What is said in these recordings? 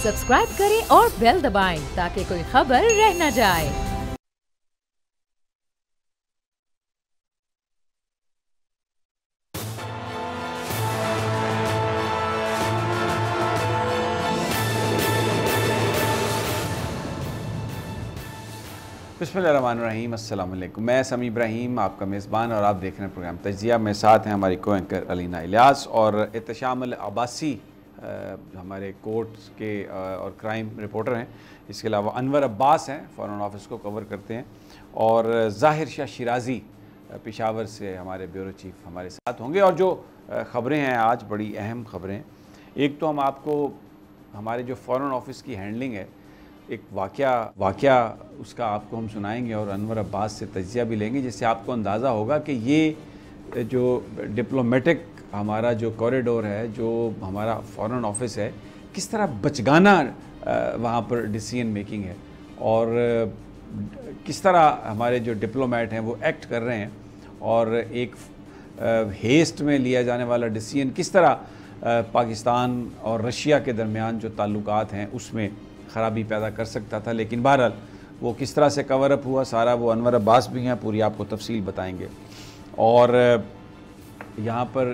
Subscribe करें और bell दबाएं ताकि कोई खबर रह न जाए। बिस्मिल्लाहिर्रहमानिर्रहीम, अस्सलाम वालेकुम। मैं समी इब्राहिम, आपका मेज़बान, और आप देख रहे हैं प्रोग्राम तजिया। में साथ हैं हमारी को एंकर अलीना इलियास और एहतशाम अल अब्बासी, हमारे कोर्ट्स के और क्राइम रिपोर्टर हैं। इसके अलावा अनवर अब्बास हैं, फ़ॉरेन ऑफिस को कवर करते हैं, और ज़ाहिर शाह शिराज़ी पेशावर से हमारे ब्यूरो चीफ हमारे साथ होंगे। और जो ख़बरें हैं आज बड़ी अहम ख़बरें हैं। एक तो हम आपको हमारे जो फ़ॉरेन ऑफिस की हैंडलिंग है, एक वाक़या उसका आपको हम सुनाएंगे और अनवर अब्बास से तजिया भी लेंगे, जिससे आपको अंदाज़ा होगा कि ये जो डिप्लोमेटिक हमारा जो कॉरिडोर है, जो हमारा फ़ॉरेन ऑफिस है, किस तरह बचगाना वहाँ पर डिसीजन मेकिंग है, और किस तरह हमारे जो डिप्लोमेट हैं वो एक्ट कर रहे हैं, और एक हेस्ट में लिया जाने वाला डिसीजन किस तरह पाकिस्तान और रशिया के दरमियान जो ताल्लुकात हैं उसमें ख़राबी पैदा कर सकता था। लेकिन बहरहाल वो किस तरह से कवर अप हुआ सारा, वो अनवर अब्बास भी हैं, पूरी आपको तफसील बताएंगे। और यहाँ पर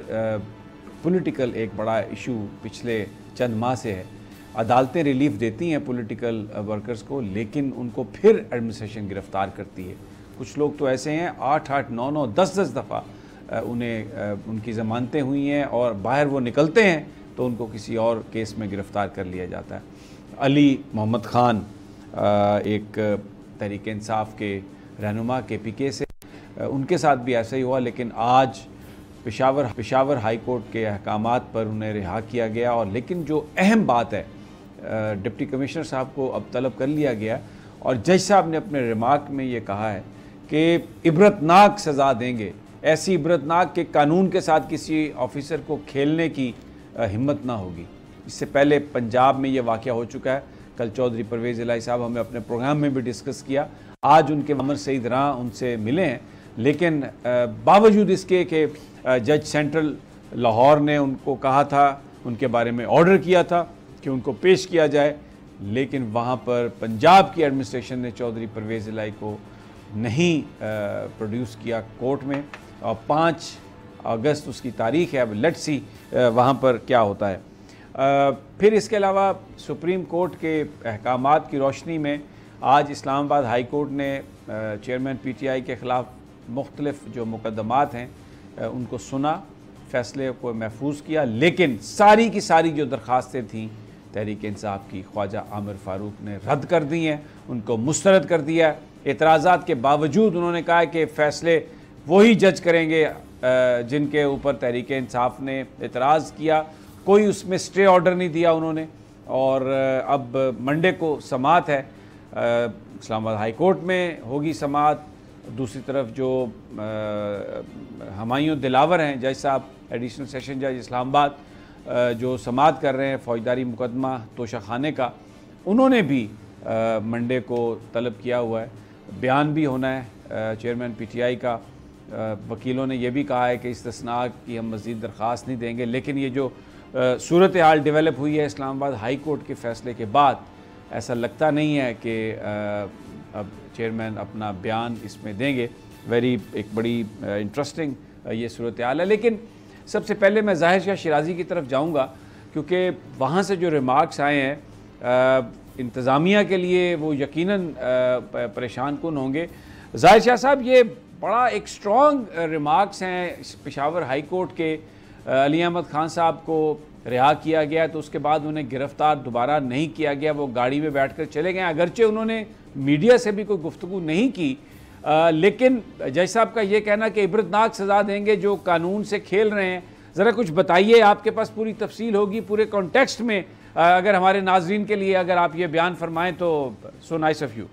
पॉलिटिकल एक बड़ा इशू पिछले चंद माह से है। अदालतें रिलीफ देती हैं पॉलिटिकल वर्कर्स को, लेकिन उनको फिर एडमिनिस्ट्रेशन गिरफ़्तार करती है। कुछ लोग तो ऐसे हैं 8-8, 9-9, 10-10 दफ़ा उन्हें उनकी ज़मानतें हुई हैं, और बाहर वो निकलते हैं तो उनको किसी और केस में गिरफ़्तार कर लिया जाता है। अली मोहम्मद ख़ान एक तहरीक इंसाफ के रहनुमा KPK से, उनके साथ भी ऐसा ही हुआ, लेकिन आज पेशावर हाई कोर्ट के अहकामात पर उन्हें रिहा किया गया। और लेकिन जो अहम बात है, डिप्टी कमिश्नर साहब को अब तलब कर लिया गया, और जज साहब ने अपने रिमार्क में ये कहा है कि इबरतनाक सज़ा देंगे, ऐसी इबरतनाक के कानून के साथ किसी ऑफिसर को खेलने की हिम्मत ना होगी। इससे पहले पंजाब में ये वाक़या हो चुका है। कल चौधरी परवेज़ इलाही साहब हमें अपने प्रोग्राम में भी डिस्कस किया। आज उनके अमर सईद रां उनसे मिले हैं, लेकिन बावजूद इसके कि जज सेंट्रल लाहौर ने उनको कहा था, उनके बारे में ऑर्डर किया था कि उनको पेश किया जाए, लेकिन वहाँ पर पंजाब की एडमिनिस्ट्रेशन ने चौधरी परवेज़ इलाही को नहीं प्रोड्यूस किया कोर्ट में, और 5 अगस्त उसकी तारीख़ है। अब लेट्स सी वहाँ पर क्या होता है। फिर इसके अलावा सुप्रीम कोर्ट के अहकामात की रोशनी में आज इस्लामाबाद हाई कोर्ट ने चेयरमैन PTI के ख़िलाफ़ मुख्तलिफ़ जो मुकदमात हैं उनको सुना, फ़ैसले को महफूज किया, लेकिन सारी की सारी जो दरख्वास्तें थीं तहरीक इंसाफ की, ख्वाजा आमिर फ़ारूक ने रद्द कर दी हैं, उनको मुस्तरद कर दिया। एतराज़ात के बावजूद उन्होंने कहा कि फ़ैसले वही जज करेंगे जिनके ऊपर तहरीक इंसाफ ने एतराज़ किया। कोई उसमें स्टे ऑर्डर नहीं दिया उन्होंने। और अब मंडे को समाअत है, इस्लामाबाद हाई कोर्ट में होगी समाअत। दूसरी तरफ जो हमायूं दिलावर हैं, जज साहब, एडिशनल सेशन जज इस्लामाबाद, जो समाअत कर रहे हैं फ़ौजदारी मुकदमा तोशा खाने का, उन्होंने भी मंडे को तलब किया हुआ है। बयान भी होना है चेयरमैन PTI का। वकीलों ने यह भी कहा है कि इस्तिस्ना की हम मज़ीद दरख्वास्त नहीं देंगे। लेकिन ये जो सूरत हाल डेवलप हुई है इस्लामाबाद हाई कोर्ट के फ़ैसले के बाद, ऐसा लगता नहीं है कि अब चेयरमैन अपना बयान इसमें देंगे। एक बड़ी इंटरेस्टिंग ये सूरत हाल है। लेकिन सबसे पहले मैं ज़ाहिर शाह शिराज़ी की तरफ जाऊँगा, क्योंकि वहाँ से जो रिमार्क्स आए हैं इंतज़ामिया के लिए वो यकीनन परेशान कुन होंगे। ज़ाहिर शाह साहब, ये बड़ा एक स्ट्रॉन्ग रिमार्क्स हैं पेशावर हाई कोर्ट के। अली अहमद ख़ान साहब को रिहा किया गया तो उसके बाद उन्हें गिरफ़्तार दोबारा नहीं किया गया, वो गाड़ी में बैठकर चले गए। अगरचे उन्होंने मीडिया से भी कोई गुफ्तगू नहीं की, लेकिन जज साहब का ये कहना कि इबरतनाक सज़ा देंगे जो कानून से खेल रहे हैं। ज़रा कुछ बताइए, आपके पास पूरी तफसील होगी पूरे कॉन्टेक्स्ट में, अगर हमारे नाजरीन के लिए अगर आप ये बयान फरमाएँ तो सो नाइस ऑफ यू।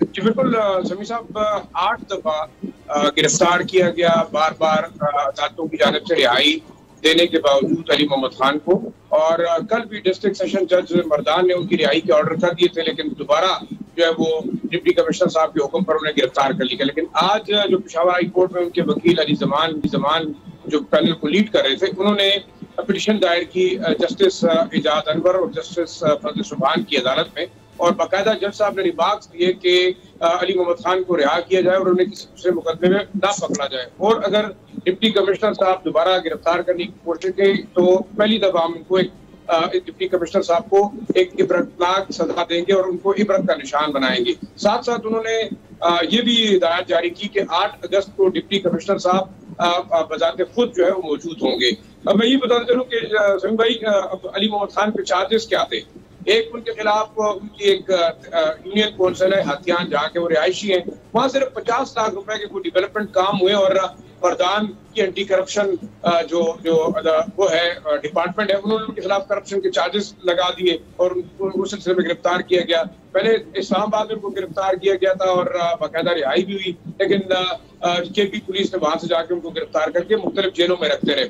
जी बिल्कुल समी साहब, 8 दफ़ा गिरफ्तार किया गया, बार बार अदालतों की जानिब से रिहाई देने के बावजूद अली मोहम्मद खान को, और कल भी डिस्ट्रिक्ट सेशन जज मर्दान ने उनकी रिहाई के ऑर्डर कर दिए थे, लेकिन दोबारा जो है वो डिप्टी कमिश्नर साहब के हुक्म पर उन्हें गिरफ्तार कर लिया। लेकिन आज जो पेशावर हाई कोर्ट में उनके वकील अली जमान जो पैनल को लीड कर रहे थे, उन्होंने पिटीशन दायर की जस्टिस इजाद अनवर और जस्टिस फजल सुभान की अदालत में, और बाकायदा जज साहब ने रिमार्क्स दिए कि अली मोहम्मद खान को रिहा किया जाए और उन्हें किसी दूसरे मुकदमे में ना पकड़ा जाए, और अगर डिप्टी कमिश्नर साहब दोबारा गिरफ्तार करने की कोशिश की तो पहली दफा हम इनको एक डिप्टी कमिश्नर साहब को एक इबरतनाक सजा देंगे और उनको इबरत का निशान बनाएंगे। साथ साथ उन्होंने ये भी हिदायत जारी की कि 8 अगस्त को डिप्टी कमिश्नर साहब बजाते खुद जो है वो मौजूद होंगे। अब मैं ये बताते चलूं कि समीम भाई, अली मोहम्मद खान के चार्जेस क्या थे। एक, उनके खिलाफ उनकी एक यूनियन कौंसिल है हाथियान जहाँ के वो रिहायशी हैं, वहाँ सिर्फ 50 लाख रुपए के कोई डेवलपमेंट काम हुए और प्रधान की एंटी करप्शन जो वो है डिपार्टमेंट है, उन्होंने उनके खिलाफ करप्शन के चार्जेस लगा दिए और उनको उस सिलसिले में गिरफ्तार किया गया। पहले इस्लामाबाद में उनको गिरफ्तार किया गया था और बाकायदा रिहाई भी हुई, लेकिन केपी पुलिस ने वहां से जाके उनको गिरफ्तार करके मुख्तलिफ जेलों में रखते रहे।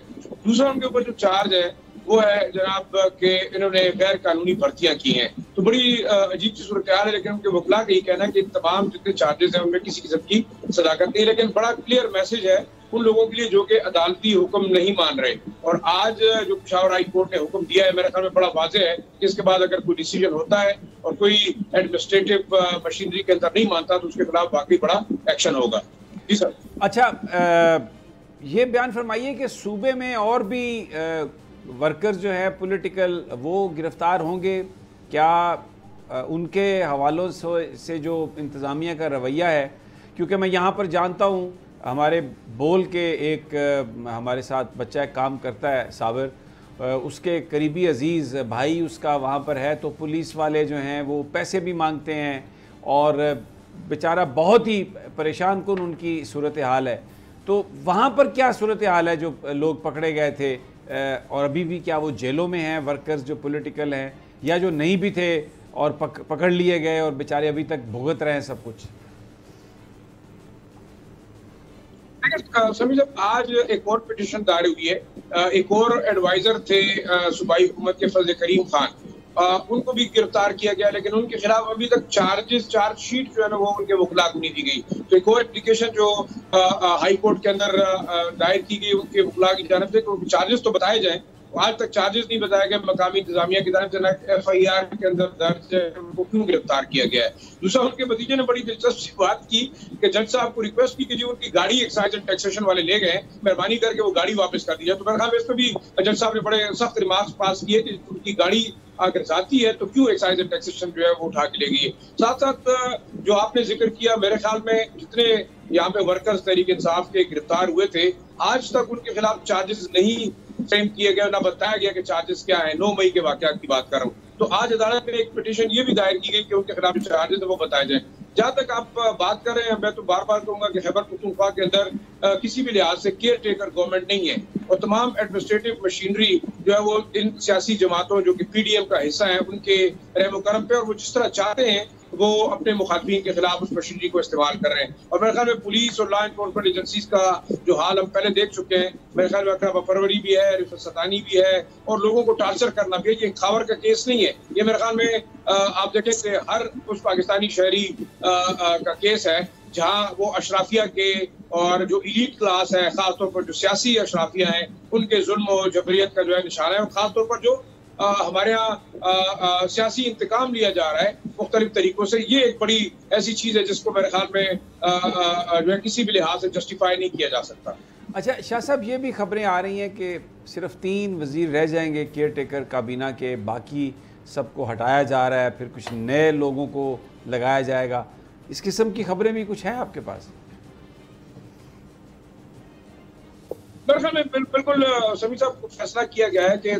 दूसरा, उनके ऊपर जो चार्ज है वो है जनाब के इन्होंने गैर कानूनी भर्तियां की हैं। तो बड़ी अजीब सी सूरत हाल है, लेकिन उनके वकला का ये कहना है कि तमाम जितने चार्जेस हैं उनमें किसी किस्म की सदाकत नहीं है। लेकिन बड़ा क्लियर मैसेज है उन लोगों के लिए जो कि अदालती हुक्म नहीं मान रहे, और आज जो पेशावर हाई कोर्ट ने हुक्म दिया है मेरे ख्याल में बड़ा वाज़ेह है कि इसके बाद अगर कोई डिसीजन होता है और कोई एडमिनिस्ट्रेटिव मशीनरी के अंदर नहीं मानता तो उसके खिलाफ वाकई बड़ा एक्शन होगा। जी सर। अच्छा, ये बयान फरमाइए कि सूबे में और भी वर्कर्स जो है पॉलिटिकल वो गिरफ्तार होंगे क्या? उनके हवालों से जो इंतज़ामिया का रवैया है, क्योंकि मैं यहाँ पर जानता हूँ हमारे बोल के एक हमारे साथ बच्चा एक काम करता है साबिर, उसके करीबी अजीज़ भाई उसका वहाँ पर है, तो पुलिस वाले जो हैं वो पैसे भी मांगते हैं और बेचारा बहुत ही परेशान कुन उनकी सूरत हाल है। तो वहाँ पर क्या सूरत हाल है जो लोग पकड़े गए थे और अभी भी क्या वो जेलों में हैं वर्कर्स जो पॉलिटिकल हैं, या जो नहीं भी थे और पकड़ लिए गए और बेचारे अभी तक भुगत रहे हैं सब कुछ? समी, जब आज एक और पिटीशन दायर हुई है, एक और एडवाइजर थे सूबाई हुकूमत के फजल करीम खान, उनको भी गिरफ्तार किया गया, लेकिन उनके खिलाफ अभी तक चार्जशीट जो है ना वो उनके वकला को नहीं दी गई। तो एक और एप्लीकेशन जो हाई कोर्ट के अंदर दायर की गई उनके वकला की जानिब से चार्जेस तो बताए जाएं, आज तक चार्जेस नहीं बताया गया मकामी इंतजामिया की तरफ से, FIR के अंदर दर्ज है, उनको क्यों गिरफ्तार किया गया है। दूसरा, उनके भतीजे ने बड़ी दिलचस्प बात की कि जज साहब को रिक्वेस्ट की कि जो उनकी गाड़ी एक्साइज एंड टैक्सेशन वाले ले गए, मेहरबानी करके वो गाड़ी वापस कर दी जाए। तो मेरे ख्याल में इस पर भी जज साहब ने बड़े सख्त रिमार्क्स पास किए कि उनकी गाड़ी अगर जाती है तो क्यों एक्साइज एंड टैक्सेशन जो है वो उठा के ले गई है। साथ साथ जो आपने जिक्र किया, मेरे ख्याल में जितने यहाँ पे वर्कर्स तहरीक इंसाफ के गिरफ्तार हुए थे, आज तक उनके खिलाफ चार्जेस नहीं फ्रेम किए गए, ना बताया गया कि चार्जेस क्या है। 9 मई के वाकया की बात कर रहा हूँ। तो आज अदालत में एक पिटीशन ये भी दायर की गई कि उनके खिलाफ चार्जेस वो बताए जाए। जहां तक आप बात कर रहे हैं, मैं तो बार बार कहूंगा कि खैबर पख्तूनख्वा के अंदर किसी भी लिहाज से केयर टेकर गवर्नमेंट नहीं है, और तमाम एडमिनिस्ट्रेटिव मशीनरी जो है वो इन सियासी जमातों जो कि PDM का हिस्सा है उनके रहम करम पे, और वो जिस तरह चाहते हैं वो अपने मुखातबीन के खिलाफ उस मशीनरी को इस्तेमाल कर रहे हैं। और मेरे ख्याल में पुलिस और लॉ एनफोर्समेंट एजेंसीज का जो हाल हम पहले देख चुके हैं, मेरे ख्याल में अकरम फरवरी भी है, रिफत सतानी भी है, और लोगों को टार्चर करना भी है। ये खबर का केस नहीं है, ये मेरे ख्याल में आप देखें कि हर उस पाकिस्तानी शहरी का केस है जहां वो अशराफिया के और जो इलीट क्लास है, खासतौर पर जो सियासी अशराफिया हैं, उनके जुल्म और जबरियत का जो है निशाना है, और खासतौर पर जो हमारे यहाँ सियासी इंतकाम लिया जा रहा है मुख्तलिफ तरीकों से। ये एक बड़ी ऐसी चीज़ है जिसको मेरे ख्याल में जो है किसी भी लिहाज से जस्टिफाई नहीं किया जा सकता। अच्छा शाह साहब, ये भी खबरें आ रही हैं कि सिर्फ 3 वज़ीर रह जाएंगे केयर टेकर काबीना के, बाकी सबको हटाया जा रहा है, फिर कुछ नए लोगों को लगाया जाएगा। इस किस्म की खबरें भी कुछ हैं आपके पास? मेरे ख्याल में बिल्कुल समी साहब को फैसला किया गया है कि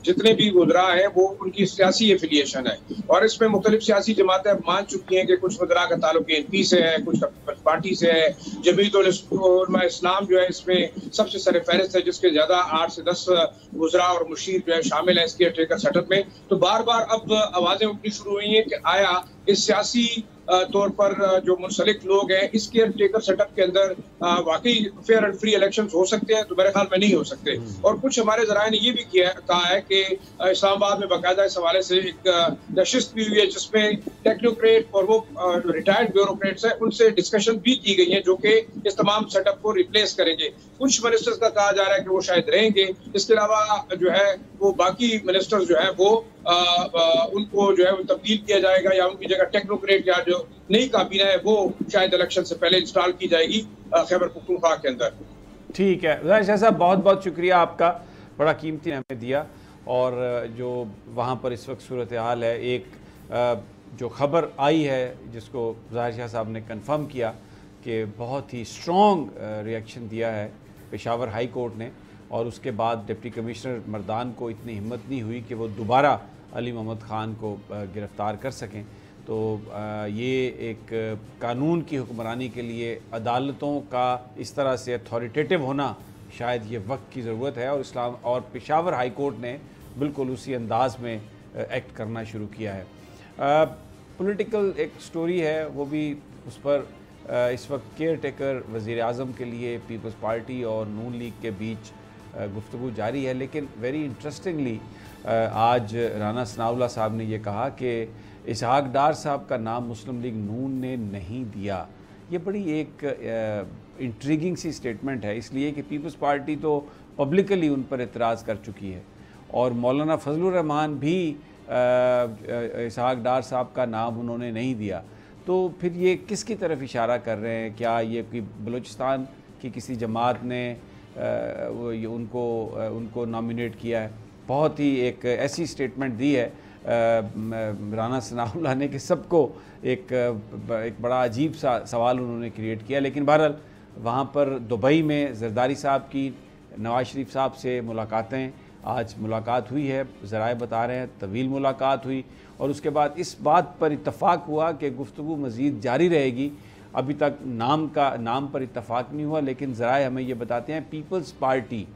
जितने भी वज़रा हैं वो उनकी सियासी एफिलिएशन है, और इसमें मुख्तलिफ सियासी जमातें मान चुकी हैं कि कुछ वज़रा का ताल्लुक ANP से है, कुछ पार्टी से है। जमीयत उलमा इस्लाम जो है इसमें सबसे सरफहरिस्त है, जिसके ज़्यादा 8 से 10 वज़रा और मुशीर जो है शामिल है इसके टेकर सेटअप में। तो बार बार अब आवाज़ें उठनी शुरू हुई हैं कि आया इस सियासी तौर पर जो मुंसलिक लोग हैं इस केयर टेकर सेटअप के अंदर वाकई फेयर एंड फ्री इलेक्शंस हो सकते हैं, तो मेरे ख्याल में नहीं हो सकते। और कुछ हमारे जराए ने ये भी कहा है कि इस्लामाबाद में बाकायदा इस हवाले से एक नशिस्त भी हुई है जिसमें टेक्नोक्रेट और वो रिटायर्ड ब्यूरोक्रेट्स हैं उनसे डिस्कशन भी की गई है जो कि इस तमाम सेटअप को रिप्लेस करेंगे। कुछ मिनिस्टर्स का कहा जा रहा है कि वो शायद रहेंगे, इसके अलावा जो है वो बाकी मिनिस्टर्स जो है वो उनको जो है वो तब्दील किया जाएगा या उनकी जगह टेक्नोक्रेट या जो नई काबीना है वो शायद इलेक्शन से पहले इंस्टॉल की जाएगी खैबर पख्तूनख्वा के अंदर। ठीक है ज़ाहिर शाह साहब, बहुत बहुत शुक्रिया आपका, बड़ा कीमती हमें दिया। और जो वहाँ पर इस वक्त सूरत हाल है, एक जो ख़बर आई है जिसको ज़ाहिर शाह साहब ने कंफर्म किया कि बहुत ही स्ट्रॉन्ग रिएक्शन दिया है पेशावर हाई कोर्ट ने, और उसके बाद डिप्टी कमिश्नर मर्दान को इतनी हिम्मत नहीं हुई कि वो दोबारा अली मोहम्मद ख़ान को गिरफ़्तार कर सकें। तो ये एक कानून की हुक्मरानी के लिए अदालतों का इस तरह से अथॉरिटेटिव होना शायद ये वक्त की ज़रूरत है, और इस्लाम और पेशावर हाई कोर्ट ने बिल्कुल उसी अंदाज में एक्ट करना शुरू किया है। पॉलिटिकल एक स्टोरी है, वो भी उस पर इस वक्त केयर टेकर वज़ीर आज़म के लिए पीपल्स पार्टी और नून लीग के बीच गुफ्तगू जारी है। लेकिन वेरी इंटरेस्टिंगली आज राना सनाउल्लाह साहब ने ये कहा कि इसहाक डार साहब का नाम मुस्लिम लीग नून ने नहीं दिया। ये बड़ी एक इंट्रीगिंग सी स्टेटमेंट है, इसलिए कि पीपल्स पार्टी तो पब्लिकली उन पर एतराज़ कर चुकी है, और मौलाना फजलुर रहमान भी इसहाक डार साहब का नाम उन्होंने नहीं दिया। तो फिर ये किसकी तरफ इशारा कर रहे हैं? क्या ये कि बलूचिस्तान की किसी जमात ने उनको नॉमिनेट किया है? बहुत ही एक ऐसी स्टेटमेंट दी है राना सनाउल्लाह ने कि सबको एक बड़ा अजीब सा सवाल उन्होंने क्रिएट किया। लेकिन बहरहाल वहाँ पर दुबई में जरदारी साहब की नवाज शरीफ साहब से मुलाकातें, आज मुलाकात हुई है, ज़राए बता रहे हैं तवील मुलाकात हुई, और उसके बाद इस बात पर इत्तफ़ाक़ हुआ कि गुफ्तगू मज़ीद जारी रहेगी। अभी तक नाम पर इत्तफ़ाक़ नहीं हुआ, लेकिन ज़राए हमें ये बताते हैं पीपल्स पार्टी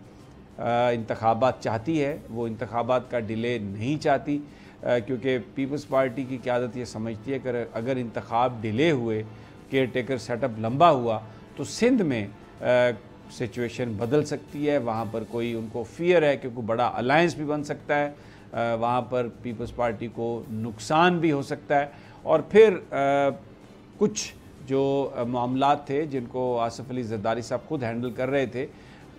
इंतखाबात चाहती है, वो इंतखाबात का डिले नहीं चाहती, क्योंकि पीपल्स पार्टी की क़यादत ये समझती है कि अगर इंतखाब डिले हुए, केयर टेकर सेटअप लंबा हुआ, तो सिंध में सिचुएशन बदल सकती है। वहाँ पर कोई उनको फियर है कि कोई बड़ा अलायंस भी बन सकता है, वहाँ पर पीपल्स पार्टी को नुकसान भी हो सकता है। और फिर कुछ जो मामलात थे जिनको आसिफ अली जरदारी साहब खुद हैंडल कर रहे थे,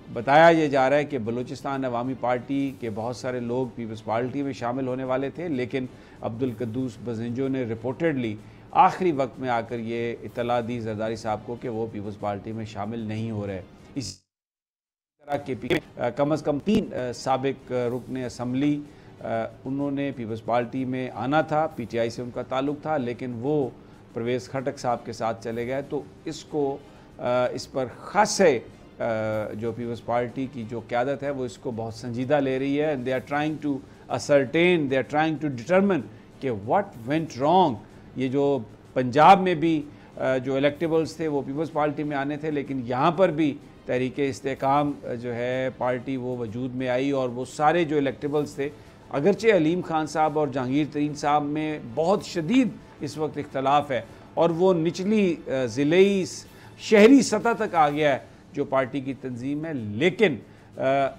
बताया ये जा रहा है कि बलूचिस्तान अवामी पार्टी के बहुत सारे लोग पीपल्स पार्टी में शामिल होने वाले थे, लेकिन अब्दुल कद्दूस बज़ंजो ने रिपोर्टेडली आखिरी वक्त में आकर ये इतला दी जरदारी साहब को कि वो पीपल्स पार्टी में शामिल नहीं हो रहे। इस तरह के पीछे कम अज़ कम 3 साबिक रुकन असम्बली उन्होंने पीपल्स पार्टी में आना था, PTI से उनका ताल्लुक़ था, लेकिन वो परवेज़ खटक साहब के साथ चले गए। तो इस पर ख़ासे जो पीपल्स पार्टी की जो क़यादत है वो इसको बहुत संजीदा ले रही है। They are trying to ascertain, they are trying to determine कि व्हाट वेंट रॉन्ग। ये जो पंजाब में भी जो इलेक्टेबल्स थे वो पीपल्स पार्टी में आने थे, लेकिन यहाँ पर भी तहरीक-ए-इस्तेहकाम जो है पार्टी वो वजूद में आई, और वो सारे जो इलेक्टेबल्स थे, अगरचे अलीम खान साहब और जहांगीर तरीन साहब में बहुत शदीद इस वक्त इख्तलाफ है, और वो निचली ज़िलेई शहरी सतह तक आ गया है जो पार्टी की तंजीम है। लेकिन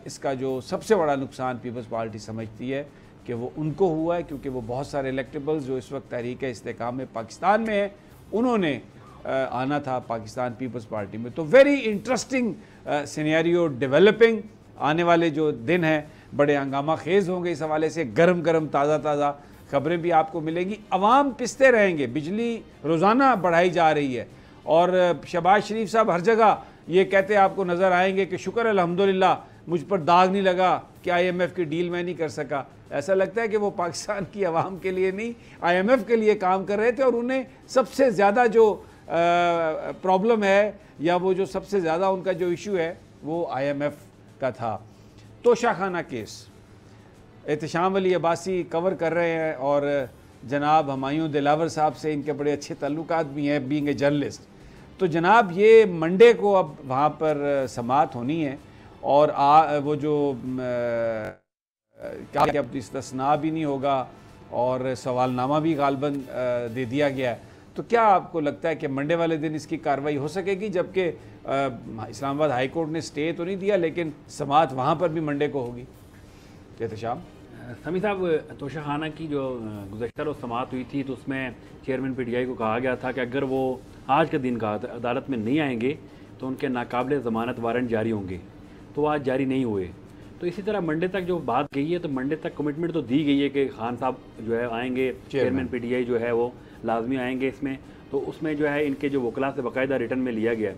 इसका जो सबसे बड़ा नुकसान पीपल्स पार्टी समझती है कि वो उनको हुआ है, क्योंकि वो बहुत सारे इलेक्टेबल्स जो इस वक्त तहरीक-ए-इस्तेहकाम में पाकिस्तान में है, उन्होंने आना था पाकिस्तान पीपल्स पार्टी में। तो वेरी इंटरेस्टिंग सिनेरियो डेवलपिंग। आने वाले जो दिन हैं बड़े हंगामा खेज़ होंगे, इस हवाले से गर्म गर्म ताज़ा खबरें भी आपको मिलेंगी। अवाम पिसते रहेंगे, बिजली रोज़ाना बढ़ाई जा रही है, और शहबाज शरीफ साहब हर जगह ये कहते आपको नज़र आएंगे कि शुक्र अल्हम्दुलिल्लाह मुझ पर दाग नहीं लगा कि IMF की डील मैं नहीं कर सका। ऐसा लगता है कि वो पाकिस्तान की आवाम के लिए नहीं, IMF के लिए काम कर रहे थे, और उन्हें सबसे ज़्यादा जो प्रॉब्लम है या वो जो सबसे ज़्यादा उनका जो इशू है वो IMF का था। तोशाखाना केस एहतशाम अली अब्बासी कवर कर रहे हैं, और जनाब हुमायूं दिलावर साहब से इनके बड़े अच्छे ताल्लुकात भी हैं बीइंग ए जर्नलिस्ट। तो जनाब ये मंडे को अब वहाँ पर समाअत होनी है, और वो जो क्या अब इस्तिस्ना भी नहीं होगा, और सवालनामा भी गालबन दे दिया गया है। तो क्या आपको लगता है कि मंडे वाले दिन इसकी कार्रवाई हो सकेगी, जबकि इस्लामाबाद हाई कोर्ट ने स्टे तो नहीं दिया लेकिन समाअत वहाँ पर भी मंडे को होगी? एहतशाम समी साहब, तोशाखाना की जो गुज़श्ता रोज़ समाअत हुई थी तो उसमें चेयरमैन पीटीआई को कहा गया था कि अगर वो आज के दिन का अदालत में नहीं आएंगे तो उनके नाकाबिले ज़मानत वारंट जारी होंगे, तो आज जारी नहीं हुए। तो इसी तरह मंडे तक जो बात गई है, तो मंडे तक कमिटमेंट तो दी गई है कि खान साहब जो है आएंगे, चेयरमैन पीटीआई जो है वो लाजमी आएंगे इसमें। तो उसमें जो है इनके जो वकला से बाकायदा रिटर्न में लिया गया है,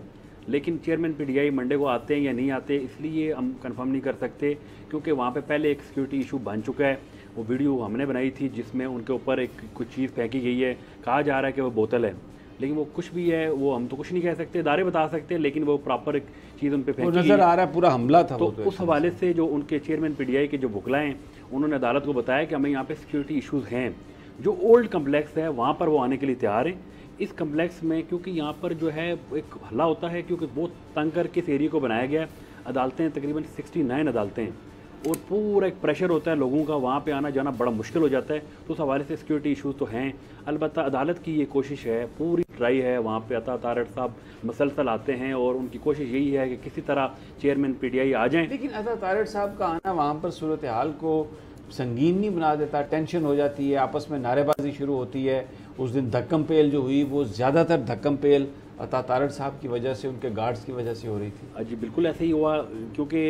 लेकिन चेयरमैन पीटीआई मंडे को आते हैं या नहीं आते इसलिए हम कंफर्म नहीं कर सकते, क्योंकि वहाँ पे पहले एक सिक्योरिटी इशू बन चुका है। वो वीडियो हमने बनाई थी जिसमें उनके ऊपर एक कुछ चीज़ फेंकी गई है, कहा जा रहा है कि वो बोतल है, लेकिन वो कुछ भी है वो हम तो कुछ नहीं कह सकते, इदारे बता सकते हैं, लेकिन वो प्रॉपर एक चीज़ उन पर फेंकी नज़र आ रहा है, पूरा हमला था। तो उस हवाले से जो उनके चेयरमैन पीटीआई के जो वकला हैं उन्होंने अदालत को बताया कि हमें यहाँ पे सिक्योरिटी इश्यूज़ हैं। जो ओल्ड कम्प्लेक्स है वहाँ पर वो आने के लिए तैयार हैं। इस कम्प्लेक्स में क्योंकि यहाँ पर जो है एक हल्ला होता है, क्योंकि बहुत तंग करके इस एरिया को बनाया गया है। अदालतें तकरीबन 69 अदालतें हैं और पूरा एक प्रेशर होता है लोगों का, वहाँ पे आना जाना बड़ा मुश्किल हो जाता है। तो उस हवाले से सिक्योरिटी इशूज़ तो हैं। अलबत्ता अदालत की ये कोशिश है, पूरी ट्राई है, वहाँ पे अता तारड़ साहब मसलसल आते हैं और उनकी कोशिश यही है कि किसी तरह चेयरमैन पीटीआई आ जाएँ। लेकिन अता तारड़ साहब का आना वहाँ पर सूरत हाल को संगीन नहीं बना देता, टेंशन हो जाती है, आपस में नारेबाजी शुरू होती है। उस दिन धक्कम पेल जो हुई वो ज़्यादातर धक्कम पेल अता तारड़ साहब की वजह से, उनके गार्ड्स की वजह से हो रही थी। जी बिल्कुल ऐसे ही हुआ, क्योंकि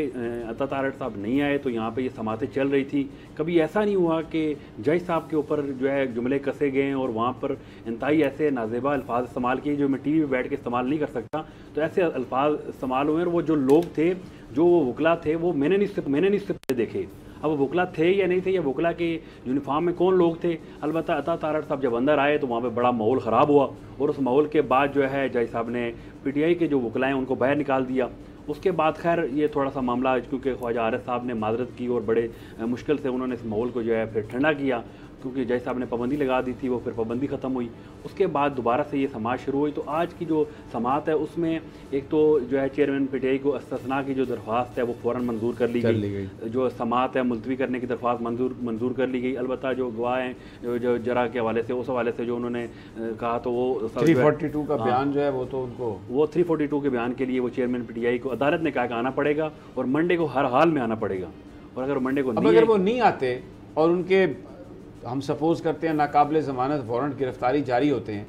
अता तारड़ साहब नहीं आए तो यहाँ पे ये समातें चल रही थी। कभी ऐसा नहीं हुआ कि जज साहब के ऊपर जो है जुमले कसे गए और वहाँ पर इंतहाई ऐसे नाजेबा अल्फाज इस्तेमाल किए जो मैं टीवी पे बैठ के इस्तेमाल नहीं कर सकता। तो ऐसे अल्फाज इस्तेमाल हुए और वो जो लोग थे, जो वो वकला थे, वो मैंने नहीं सिर्फ देखे। अब वो वकला थे या नहीं थे, या वकला के यूनिफॉर्म में कौन लोग थे। अलबत्ता अता तारड़ साहब जब अंदर आए तो वहाँ पे बड़ा माहौल ख़राब हुआ और उस माहौल के बाद जो है जज साहब ने पीटीआई के जो वकला हैं उनको बाहर निकाल दिया। उसके बाद खैर ये थोड़ा सा मामला, क्योंकि ख्वाजा आरिफ साहब ने माजरत की और बड़े मुश्किल से उन्होंने इस माहौल को जो है फिर ठंडा किया, क्योंकि जज साहब ने पाबंदी लगा दी थी, वो फिर पाबंदी ख़त्म हुई। उसके बाद दोबारा से ये समाअत शुरू हुई। तो आज की जो समाअत है उसमें एक तो जो है चेयरमैन पीटीआई को इस्तिस्ना की जो दरख्वास्त है वो फ़ौरन मंजूर कर ली गई। जो समाअत है मुलतवी करने की दरख्वास्त मंजूर कर ली गई। अलबत्ता जो गवाह हैं जो जरा के हवाले से, उस हवाले से जो उन्होंने कहा तो वो 342 का बयान जो है वो तो उनको, वो 342 के बयान के लिए वो चेयरमैन पीटीआई को अदालत ने कहा कि आना पड़ेगा और मंडे को हर हाल में आना पड़ेगा। और अगर मंडे को अगर वो नहीं आते और उनके, हम सपोज करते हैं, नाकाबिले ज़मानत वारंट गिरफ्तारी जारी होते हैं,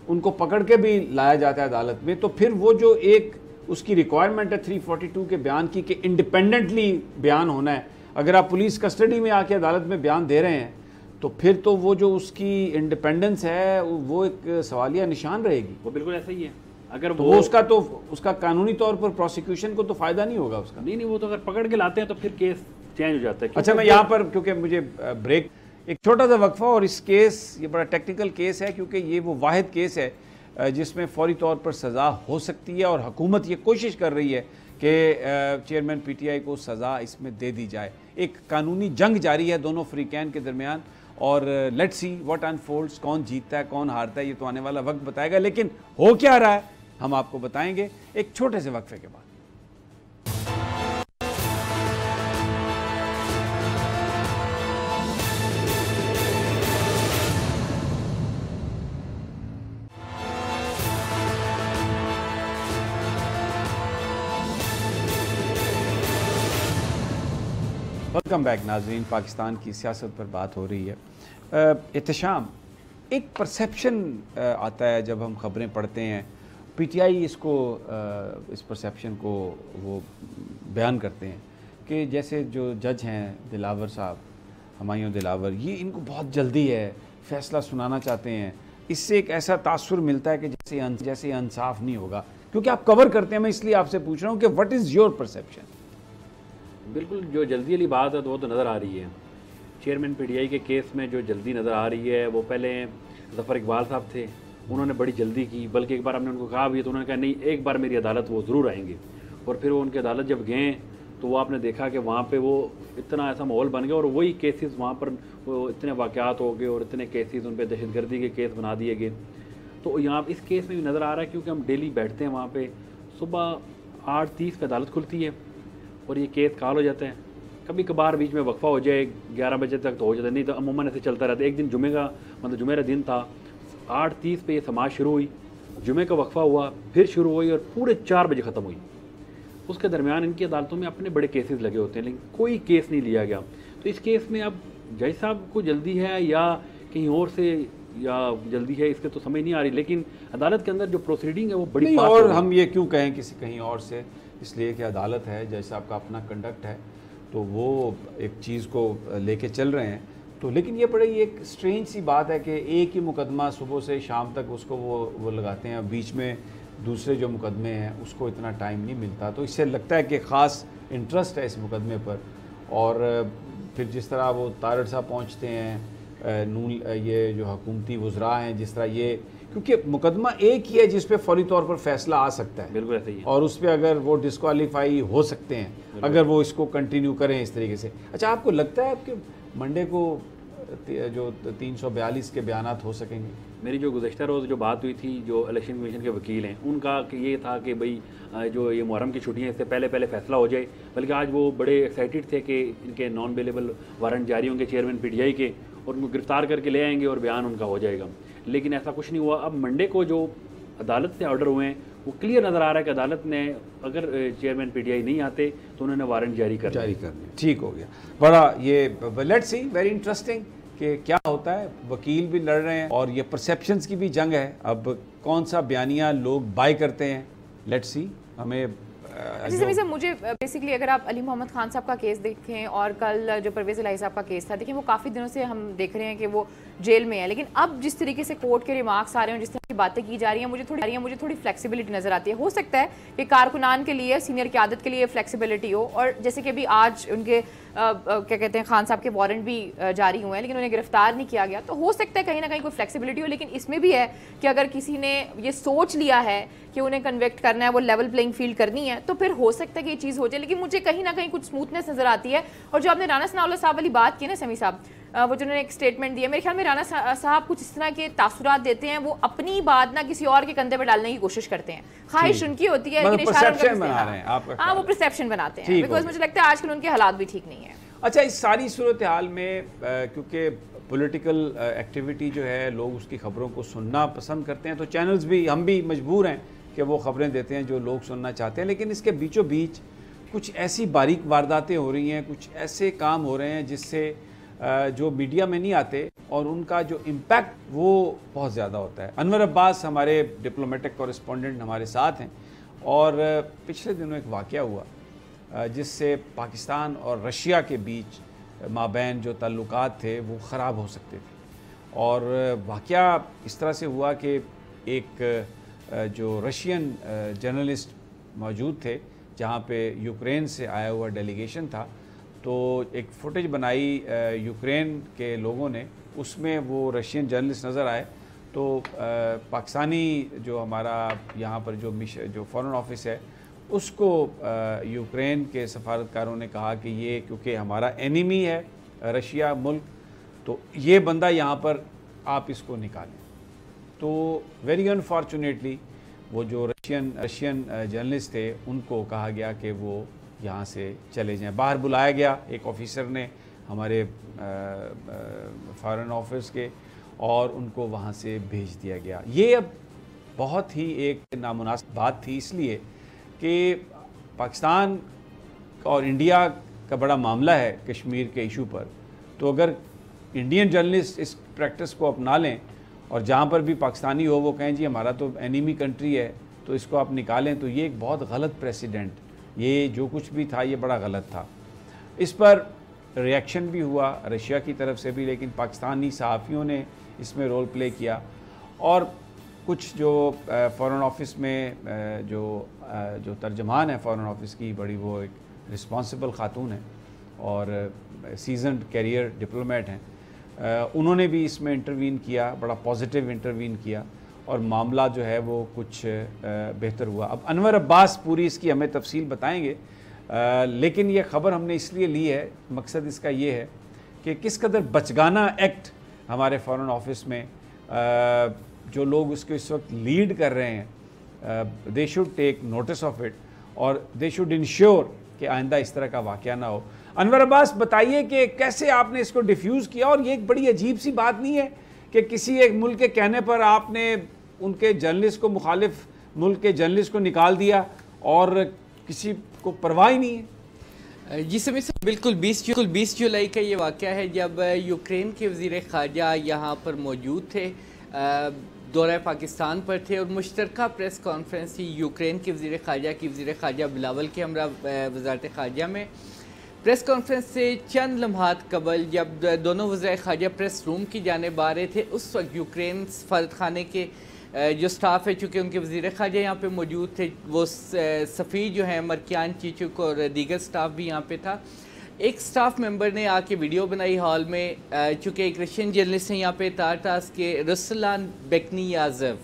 उनको पकड़ के भी लाया जाता है अदालत में, तो फिर वो जो एक उसकी रिक्वायरमेंट है 342 के बयान की कि इंडिपेंडेंटली बयान होना है, अगर आप पुलिस कस्टडी में आके अदालत में बयान दे रहे हैं तो फिर तो वो जो उसकी इंडिपेंडेंस है वो एक सवालिया निशान रहेगी। वो बिल्कुल ऐसा ही है। अगर तो वो उसका कानूनी तौर पर प्रोसिक्यूशन को तो फ़ायदा नहीं होगा उसका। नहीं, वो तो अगर पकड़ के लाते हैं तो फिर केस चेंज हो जाता है। अच्छा, मैं यहाँ पर, क्योंकि मुझे ब्रेक, एक छोटा सा वक्फा, और इस केस, ये बड़ा टेक्निकल केस है क्योंकि ये वो वाहिद केस है जिसमें फौरी तौर पर सज़ा हो सकती है और हुकूमत ये कोशिश कर रही है कि चेयरमैन पीटीआई को सज़ा इसमें दे दी जाए। एक कानूनी जंग जारी है दोनों फ्रीकैन के दरमियान और लेट्स सी व्हाट अनफोल्ड्स, कौन जीतता है कौन हारता है ये तो आने वाला वक्त बताएगा। लेकिन हो क्या रहा है हम आपको बताएंगे एक छोटे से वक्फे के बाद। वेलकम बैक नाजरीन, पाकिस्तान की सियासत पर बात हो रही है। एहतशाम, एक परसेप्शन आता है जब हम ख़बरें पढ़ते हैं, पीटीआई इसको इस परसेप्शन को वो बयान करते हैं कि जैसे जो जज हैं दिलावर साहब, हुमायूं दिलावर, ये इनको बहुत जल्दी है, फ़ैसला सुनाना चाहते हैं। इससे एक ऐसा तासुर मिलता है कि जैसे इंसाफ नहीं होगा। क्योंकि आप कवर करते हैं, मैं इसलिए आपसे पूछ रहा हूँ कि व्हाट इज़ योर परसेप्शन? बिल्कुल जो जल्दी वाली बात है तो वो तो नज़र आ रही है। चेयरमैन पीटीआई के केस में जो जल्दी नज़र आ रही है, वो पहले ज़फ़र इकबाल साहब थे, उन्होंने बड़ी जल्दी की, बल्कि एक बार हमने उनको कहा भी तो उन्होंने कहा नहीं, एक बार मेरी अदालत वो ज़रूर आएंगे। और फिर वो उनकी अदालत जब गए तो वो आपने देखा कि वहाँ पे वो इतना ऐसा माहौल बन गया और वही केसेस वहाँ पर वो इतने वाक़यात हो गए और इतने केसेस उन पर दहशतगर्दी के केस बना दिए गए। तो यहाँ इस केस में भी नज़र आ रहा है, क्योंकि हम डेली बैठते हैं वहाँ पर, सुबह 8:30 पर अदालत खुलती है और ये केस कॉल हो जाता है कभी कभार बीच में वक्फा हो जाए 11 बजे तक तो हो जाता, नहीं तो अमूमन ऐसे चलता रहता है। एक दिन जुमे का मतलब जुमेरा दिन था, 8:30 पे ये समाज शुरू हुई, जुमे का वक्फा हुआ, फिर शुरू हुई और पूरे 4 बजे ख़त्म हुई। उसके दरमियान इनकी अदालतों में अपने बड़े केसेस लगे होते हैं, लेकिन कोई केस नहीं लिया गया। तो इस केस में अब जज साहब को जल्दी है या कहीं और से या जल्दी है, इसके तो समझ नहीं आ रही। लेकिन अदालत के अंदर जो प्रोसीडिंग है वो बड़ी नहीं, फास्ट और हो रही है। हम ये क्यों कहें किसी कहीं और से, इसलिए कि अदालत है, जज साहब का अपना कंडक्ट है, तो वो एक चीज़ को लेके चल रहे हैं। तो लेकिन ये बड़ी एक स्ट्रेंज सी बात है कि एक ही मुकदमा सुबह से शाम तक उसको वो लगाते हैं, बीच में दूसरे जो मुकदमे हैं उसको इतना टाइम नहीं मिलता। तो इससे लगता है कि ख़ास इंटरेस्ट है इस मुकदमे पर। और फिर जिस तरह वो तारड़ साहब पहुँचते हैं, नून ये जो हुकूमती वज़रा हैं, जिस तरह ये, क्योंकि मुकदमा एक ही है जिस पे फौरी तौर पर फैसला आ सकता है, बिल्कुल ऐसा ही है, और उस पर अगर वो डिस्क्वालीफाई हो सकते हैं अगर वो इसको कंटिन्यू करें इस तरीके से। अच्छा, आपको लगता है कि मंडे को जो 342 के बयानात हो सकेंगे? मेरी जो गुज़श्ता रोज़ जो बात हुई थी, जो इलेक्शन कमीशन के वकील हैं, उनका ये था कि भाई जो ये मुहर्रम की छुट्टियां इससे पहले फैसला हो जाए। बल्कि आज वो बड़े एक्साइटेड थे कि इनके नॉन बेलेबल वारंट जारी होंगे चेयरमैन PTI के, और उनको गिरफ्तार करके ले आएंगे और बयान उनका हो जाएगा। लेकिन ऐसा कुछ नहीं हुआ। अब मंडे को जो अदालत से ऑर्डर हुए हैं वो क्लियर नज़र आ रहा है कि अदालत ने अगर चेयरमैन PTI नहीं आते तो उन्होंने वारंट जारी करने। ठीक हो गया। बड़ा ये लेट्स सी, वेरी इंटरेस्टिंग कि क्या होता है। वकील भी लड़ रहे हैं और ये परसेप्शंस की भी जंग है। अब कौन सा बयानिया लोग बाय करते हैं, लेट्स सी। हमें जैसे मुझे बेसिकली अगर आप अली मोहम्मद खान साहब का केस देखें और कल जो परवेज़ इलाही साहब का केस था, देखिए वो काफ़ी दिनों से हम देख रहे हैं कि वो जेल में है। लेकिन अब जिस तरीके से कोर्ट के रिमार्क्स आ रहे हैं, जिस तरह की बातें की जा रही हैं, मुझे थोड़ी फ्लेक्सिबिलिटी नज़र आती है। हो सकता है कि कारकुनान के लिए, सीनियर क़यादत के लिए फ्लेक्सिबिलिटी हो। और जैसे कि अभी आज उनके क्या कहते हैं खान साहब के वारंट भी जारी हुए हैं, लेकिन उन्हें गिरफ्तार नहीं किया गया। तो हो सकता है कहीं ना कहीं कोई फ्लेक्सिबिलिटी हो। लेकिन इसमें भी है कि अगर किसी ने ये सोच लिया है कि उन्हें कन्वेक्ट करना है, वो लेवल प्लेइंग फील्ड करनी है, तो फिर हो सकता है कि ये चीज़ हो जाए। लेकिन मुझे कहीं ना कहीं कुछ स्मूथनेस नज़र आती है। और जो आपने राना सनाउल्लाह साहब वाली बात की ना समी साहब, वो जो उन्होंने एक स्टेटमेंट दिया, मेरे ख्याल में राना साहब कुछ इस तरह के तासुरात देते हैं, वो अपनी बात ना किसी और के कंधे पर डालने की कोशिश करते हैं। ख्वाहिश उनकी होती है, लेकिन हाँ वो परसेप्शन बनाते हैं। बिकॉज मुझे लगता है आजकल उनके हालात भी ठीक नहीं है। अच्छा, इस सारी सूरत हाल में क्योंकि पॉलिटिकल एक्टिविटी जो है, लोग उसकी खबरों को सुनना पसंद करते हैं, तो चैनल्स भी, हम भी मजबूर हैं कि वो खबरें देते हैं जो लोग सुनना चाहते हैं। लेकिन इसके बीचों बीच कुछ ऐसी बारीक वारदातें हो रही हैं, कुछ ऐसे काम हो रहे हैं जिससे जो मीडिया में नहीं आते और उनका जो इम्पैक्ट वो बहुत ज़्यादा होता है। अनवर अब्बास हमारे डिप्लोमेटिक कॉरेस्पॉन्डेंट हमारे साथ हैं, और पिछले दिनों एक वाक़या हुआ जिससे पाकिस्तान और रशिया के बीच माबैन जो ताल्लुकात थे वो ख़राब हो सकते थे। और वाक़या इस तरह से हुआ कि एक जो रशियन जर्नलिस्ट मौजूद थे, जहाँ पे यूक्रेन से आया हुआ डेलीगेशन था, तो एक फुटेज बनाई यूक्रेन के लोगों ने, उसमें वो रशियन जर्नलिस्ट नज़र आए। तो पाकिस्तानी जो हमारा यहाँ पर जो फ़ॉरेन ऑफिस है, उसको यूक्रेन के सफारतकारों ने कहा कि ये क्योंकि हमारा एनिमी है रशिया मुल्क, तो ये बंदा यहाँ पर आप इसको निकालें। तो वेरी अनफॉर्चुनेटली वो जो रशियन जर्नलिस्ट थे, उनको कहा गया कि वो यहाँ से चले जाएं। बाहर बुलाया गया एक ऑफिसर ने हमारे फॉरेन ऑफिस के, और उनको वहाँ से भेज दिया गया। ये अब बहुत ही एक नामुनासिब बात थी, इसलिए कि पाकिस्तान और इंडिया का बड़ा मामला है कश्मीर के इशू पर। तो अगर इंडियन जर्नलिस्ट इस प्रैक्टिस को अपना लें और जहाँ पर भी पाकिस्तानी हो वो कहें जी हमारा तो एनिमी कंट्री है तो इसको आप निकालें, तो ये एक बहुत गलत प्रेसिडेंट, ये जो कुछ भी था ये बड़ा गलत था। इस पर रिएक्शन भी हुआ रशिया की तरफ से भी, लेकिन पाकिस्तानी सहाफ़ियों ने इसमें रोल प्ले किया। और कुछ जो फ़ॉरेन ऑफिस में जो तर्जमान है फ़ॉरेन ऑफिस की, बड़ी वो एक रिस्पॉन्सिबल ख़ातून है और सीजन्ड कैरियर डिप्लोमेट हैं, उन्होंने भी इसमें इंटरवीन किया, बड़ा पॉजिटिव इंटरवीन किया, और मामला जो है वो कुछ बेहतर हुआ। अब अनवर अब्बास पूरी इसकी हमें तफसील बताएंगे, लेकिन ये ख़बर हमने इसलिए ली है, मकसद इसका ये है कि किस कदर बचगाना एक्ट हमारे फ़ॉरेन ऑफिस में जो लोग उसको इस वक्त लीड कर रहे हैं, they should take notice of it और दे शुड इंश्योर कि आइंदा इस तरह का वाक़या ना हो। अनवर अब्बास, बताइए कि कैसे आपने इसको डिफ्यूज़ किया, और ये एक बड़ी अजीब सी बात नहीं है कि किसी एक मुल्क के कहने पर आपने उनके जर्नलिस्ट को, मुखालिफ मुल्क के जर्नलिस्ट को निकाल दिया और किसी को परवाह ही नहीं है? जी समीर साहब, बिल्कुल 20 जुलाई का ये वाक़या है जब यूक्रेन के वज़ीर ख़ारजा यहाँ पर मौजूद थे, दौरा पाकिस्तान पर थे, और मुश्तरका प्रेस कॉन्फ्रेंस थी यूक्रेन के वज़ीर ख़ारजा की, वज़ीर ख़ारजा बिलावल के हमरा वज़ारत ख़ारजा में। प्रेस कॉन्फ्रेंस से चंद लम्हात कबल जब दोनों वज़ीर ख़ारजा प्रेस रूम की जानिब आ रहे थे, उस वक्त यूक्रेन सफारत खाने के जो स्टाफ है, चूँकि उनके वज़ीर ख़ारजा यहाँ पे मौजूद थे, वो सफ़ीर जो हैं मरकियान चीचुक और दीगर स्टाफ भी यहाँ पे था। एक स्टाफ मेंबर ने आके वीडियो बनाई हॉल में, चूँकि एक रशियन जर्नलिस्ट हैं यहाँ पे तारटास के, रसलान बेकनीयाज़व,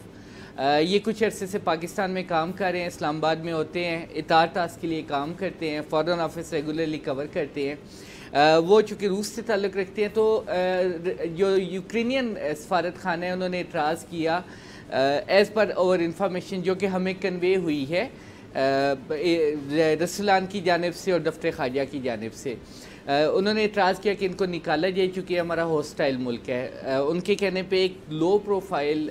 ये कुछ अरसे से पाकिस्तान में काम कर रहे हैं, इस्लामाबाद में होते हैं, इतारटास के लिए काम करते हैं, फ़ॉरेन ऑफिस रेगुलरली कवर करते हैं। वो चूँकि रूस से ताल्लुक़ रखते हैं, तो जो यूक्रेनियन सफारत खाना है उन्होंने इतराज़ किया एज़ पर ओवर इंफॉर्मेशन जो कि हमें कन्वे हुई है रसलान की जानिब से और दफ्तर ख़ारजा की जानिब से। उन्होंने इतराज़ किया कि इनको निकाला जाए चूँकि हमारा हॉस्टाइल मुल्क है। उनके कहने पे एक लो प्रोफाइल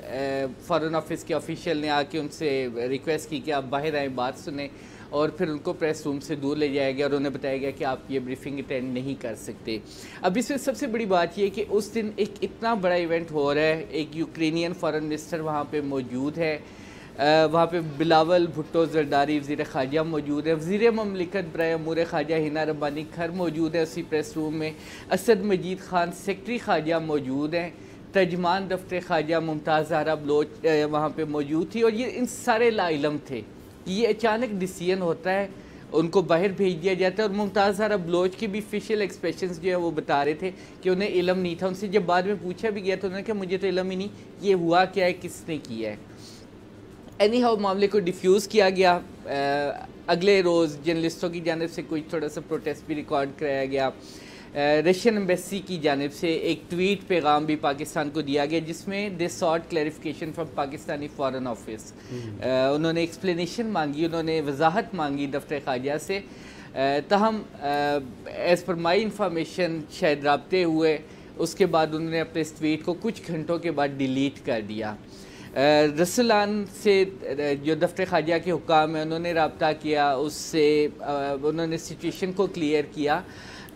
फ़ॉरेन ऑफिस के ऑफिशियल ने आके उनसे रिक्वेस्ट की कि आप बाहर आएँ, बात सुने, और फिर उनको प्रेस रूम से दूर ले जाया गया और उन्हें बताया गया कि आप ये ब्रीफिंग अटेंड नहीं कर सकते। अब इसमें सबसे बड़ी बात यह कि उस दिन एक इतना बड़ा इवेंट हो रहा है, एक यूक्रेनियन फ़ॉरेन मिनिस्टर वहाँ पे मौजूद है, वहाँ पे बिलावल भुट्टो ज़रदारी वज़ीर ख़ारजा मौजूद है, वज़ीर ममलिकत बराए अमूर ख़ारजा हिना रब्बानी खर मौजूद है उसी प्रेस रूम में, असद मजीद ख़ान सेक्रेटरी ख़ारजा मौजूद हैं, तर्जमान दफ्तर ख़ारजा मुमताज़ ज़हरा बलोच वहाँ पे मौजूद थी, और ये इन सारे लाइलम थे। ये अचानक डिसीजन होता है, उनको बाहर भेज दिया जाता है, और मुमताज़ ज़हरा बलोच की भी फेशियल एक्सप्रेशंस जो है वो बता रहे थे कि उन्हें इल्म नहीं था। उनसे जब बाद में पूछा भी गया तो उन्होंने कहा मुझे तो इल्म ही नहीं, ये हुआ क्या है, किसने किया है। एनी हाउ मामले को डिफ्यूज़ किया गया। अगले रोज़ जर्नलिस्टों की जानिब से कुछ थोड़ा सा प्रोटेस्ट भी रिकॉर्ड कराया गया। रशियन एम्बेसी की जानिब से एक ट्वीट पैगाम भी पाकिस्तान को दिया गया जिसमें they sought clarification from Pakistani foreign office. उन्होंने एक्सप्लेनेशन मांगी, उन्होंने वजाहत मांगी दफ्तर ख़ारजा से, तहम एज़ पर माई इंफॉर्मेशन शायद राब्ते हुए, उसके बाद उन्होंने अपने इस ट्वीट को कुछ घंटों के बाद डिलीट कर दिया। रसलान से जो दफ्तर ख़ारजा के हुक्काम है उन्होंने रब्ता किया, उससे उन्होंने सिचुएशन को क्लियर किया।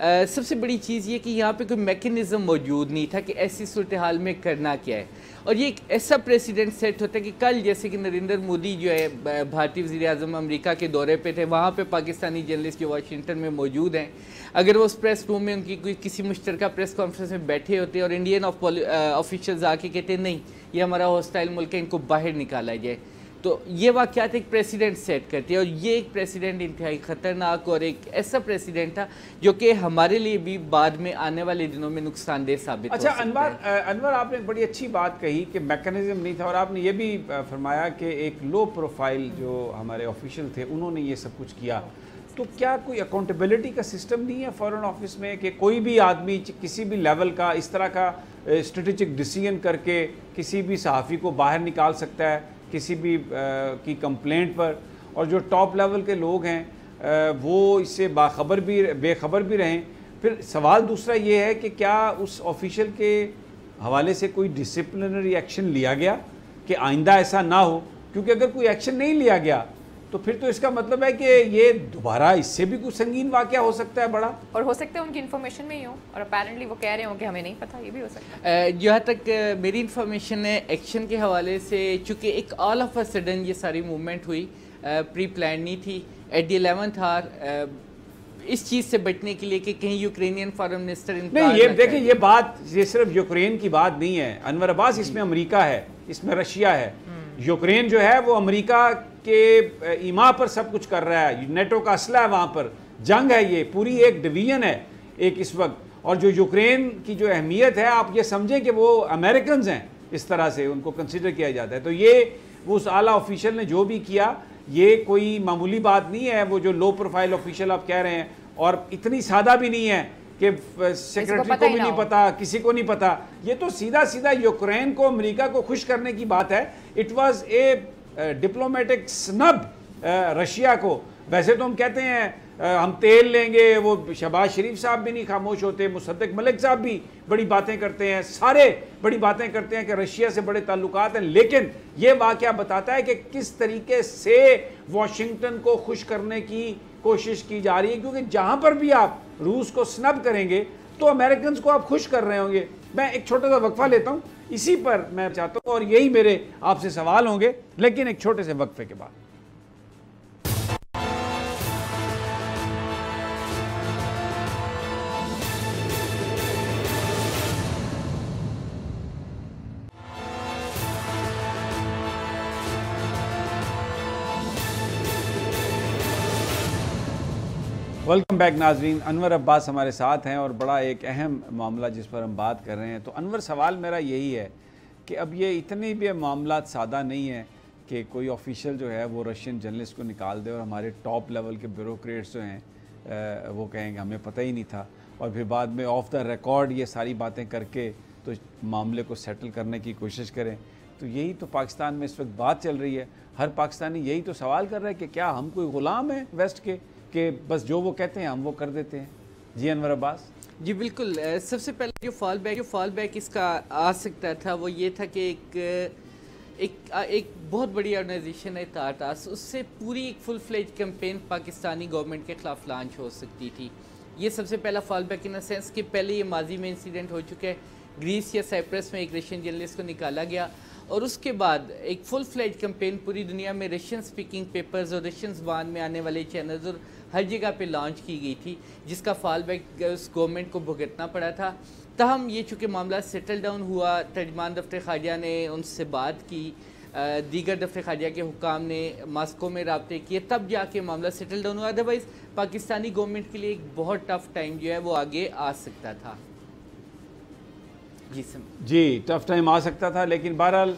सबसे बड़ी चीज़ ये कि यहाँ पे कोई मैकेनिज़्म मौजूद नहीं था कि ऐसी सूरत हाल में करना क्या है, और ये एक ऐसा प्रेसिडेंट सेट होता है कि कल जैसे कि नरेंद्र मोदी जो है भारतीय वज़ीर आज़म अमेरिका के दौरे पे थे, वहाँ पे पाकिस्तानी जर्नलिस्ट जो वाशिंगटन में मौजूद हैं, अगर वो उस प्रेस रूम में उनकी कोई किसी मुश्तरका प्रेस कॉन्फ्रेंस में बैठे होते और इंडियन ऑफिशियल्स आके कहते नहीं ये हमारा हॉस्टाइल मुल्क है, इनको बाहर निकाला जाए, तो ये वाक़यात एक प्रेसिडेंट सेट करती है। और ये एक प्रेसिडेंट इंतहाई ख़तरनाक और एक ऐसा प्रेसिडेंट था जो कि हमारे लिए भी बाद में आने वाले दिनों में नुकसानदेह साबित हो सकता है। अनवर आपने बड़ी अच्छी बात कही कि मैकेनिज्म नहीं था, और आपने ये भी फरमाया कि एक लो प्रोफाइल जो हमारे ऑफिशियल थे उन्होंने ये सब कुछ किया। तो क्या कोई अकाउंटेबिलिटी का सिस्टम नहीं है फ़ॉरेन ऑफिस में कि कोई भी आदमी किसी भी लेवल का इस तरह का स्ट्रेटेजिक डिसीजन करके किसी भी सहाफ़ी को बाहर निकाल सकता है किसी भी की कंप्लेंट पर, और जो टॉप लेवल के लोग हैं वो इससे बेखबर भी रहें? फिर सवाल दूसरा ये है कि क्या उस ऑफिशियल के हवाले से कोई डिसिप्लिनरी एक्शन लिया गया कि आइंदा ऐसा ना हो? क्योंकि अगर कोई एक्शन नहीं लिया गया तो फिर तो इसका मतलब है कि ये दोबारा इससे भी कुछ संगीन वाक़या हो सकता है बड़ा, और हो सकता है उनकी इन्फॉर्मेशन में ही हो और अपेरेंटली वो कह रहे हो कि हमें नहीं पता, ये भी हो सकता है। जहाँ तक मेरी इन्फॉर्मेशन है एक्शन के हवाले से, चूँकि एक ऑल ऑफ अ सडन ये सारी मूवमेंट हुई, प्री प्लान नहीं थी, एट द 11th आवर इस चीज़ से बचने के लिए कि कहीं यूक्रेनियन फॉरेन मिनिस्टर नहीं, ये देखिए ये बात ये सिर्फ यूक्रेन की बात नहीं है अनवर अब्बास, इसमें अमेरिका है, इसमें रशिया है। यूक्रेन जो है वो अमेरिका के ईमा पर सब कुछ कर रहा है, नेटो का असला है, वहाँ पर जंग है, ये पूरी एक डिवीजन है एक इस वक्त। और जो यूक्रेन की जो अहमियत है आप ये समझें कि वो अमेरिकन हैं, इस तरह से उनको कंसिडर किया जाता है। तो ये वो उस आला ऑफिशियल ने जो भी किया ये कोई मामूली बात नहीं है, वो जो लो प्रोफाइल ऑफिशियल आप कह रहे हैं, और इतनी सादा भी नहीं है कि सेक्रेटरी को भी नहीं पता, किसी को नहीं पता। ये तो सीधा सीधा यूक्रेन को अमेरिका को खुश करने की बात है। It was a diplomatic snub Russia को। वैसे तो हम कहते हैं हम तेल लेंगे, वो शहबाज शरीफ साहब भी नहीं खामोश होते, मुसद्दिक मलिक साहब भी बड़ी बातें करते हैं, सारे बड़ी बातें करते हैं कि रशिया से बड़े ताल्लुकात हैं। लेकिन ये वाक़या बताता है कि किस तरीके से वाशिंगटन को खुश करने की कोशिश की जा रही है, क्योंकि जहाँ पर भी आप रूस को स्नब करेंगे तो अमेरिकन को आप खुश कर रहे होंगे। मैं एक छोटा सा वक्फा लेता हूँ, इसी पर मैं चाहता हूँ और यही मेरे आपसे सवाल होंगे, लेकिन एक छोटे से वक्फे के बाद। वेलकम बैक नाजरीन, अनवर अब्बास हमारे साथ हैं और बड़ा एक अहम मामला जिस पर हम बात कर रहे हैं। तो अनवर, सवाल मेरा यही है कि अब ये इतने भी मामला सादा नहीं है कि कोई ऑफिशियल जो है वो रशियन जर्नलिस्ट को निकाल दे और हमारे टॉप लेवल के ब्यूरोक्रेट्स जो हैं वो कहेंगे हमें पता ही नहीं था, और फिर बाद में ऑफ द रिकॉर्ड ये सारी बातें करके तो मामले को सेटल करने की कोशिश करें। तो यही तो पाकिस्तान में इस वक्त बात चल रही है। हर पाकिस्तानी यही तो सवाल कर रहा है कि क्या हम कोई ग़ुलाम हैं वेस्ट के, कि बस जो वो कहते हैं हम वो कर देते हैं। जी अनवर अब्बास। जी बिल्कुल। सबसे पहले जो फॉल बैक इसका आ सकता था वो ये था कि एक बहुत बड़ी ऑर्गेनाइजेशन है टाटास, उससे पूरी एक full fledge campaign Pakistani government के ख़िलाफ़ लॉन्च हो सकती थी। ये सबसे पहला fall back in the sense कि पहले ये माजी में इंसिडेंट हो चुका है, ग्रीस या साइप्रस में एक रशियन जर्नलिस्ट को निकाला गया और उसके बाद एक फुल फ्लेज कैंपेन पूरी दुनिया में रशियन स्पीकिंग पेपर्स और रशियन ज़बान में आने वाले चैनल्स और हर जगह पे लॉन्च की गई थी, जिसका फॉल बैक उस गवर्नमेंट को भुगतना पड़ा था। तहम ये चूँकि मामला सेटल डाउन हुआ, तर्जमान दफ्तर ख़ारिजा ने उनसे बात की, दीगर दफ्तर ख़ारिजा के हुक्काम ने मास्को में रब्ते किए, तब जाके मामला सेटल डाउन हुआ। अदरवाइज़ पाकिस्तानी गवर्नमेंट के लिए एक बहुत टफ टाइम जो है वो आगे आ सकता था। जी टफ टाइम आ सकता था, लेकिन बहरहाल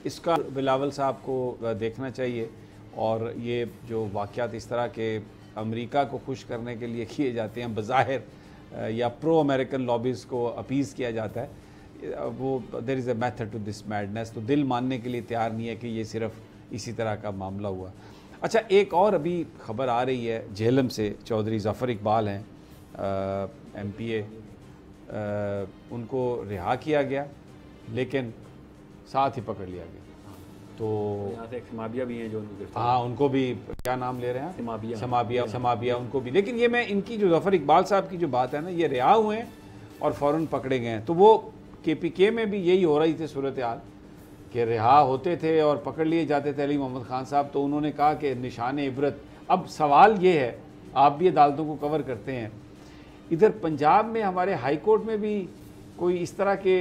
इसका बिलावल साहब को देखना चाहिए। और ये जो वाक़यात इस तरह के अमेरिका को खुश करने के लिए किए जाते हैं, बज़ाहिर या प्रो अमेरिकन लॉबीज़ को अपीज़ किया जाता है, वो there is a method to this madness. तो दिल मानने के लिए तैयार नहीं है कि ये सिर्फ इसी तरह का मामला हुआ। अच्छा, एक और अभी खबर आ रही है झेलम से, चौधरी ज़फ़र इकबाल हैं MPA, उनको रिहा किया गया लेकिन साथ ही पकड़ लिया गया। तो यहाँ से एक समाबिया भी हैं जो हाँ, उनको भी क्या नाम ले रहे हैं, समाबिया उनको भी। लेकिन ये मैं इनकी जो ज़फ़र इकबाल साहब की जो बात है ना, ये रिहा हुए हैं और फ़ौरन पकड़े गए हैं। तो वो KPK में भी यही हो रही थी सूरत हाल कि रिहा होते थे और पकड़ लिए जाते थे अली मोहम्मद ख़ान साहब। तो उन्होंने कहा कि निशान इबरत। अब सवाल ये है, आप भी अदालतों को कवर करते हैं, इधर पंजाब में हमारे हाई कोर्ट में भी कोई इस तरह के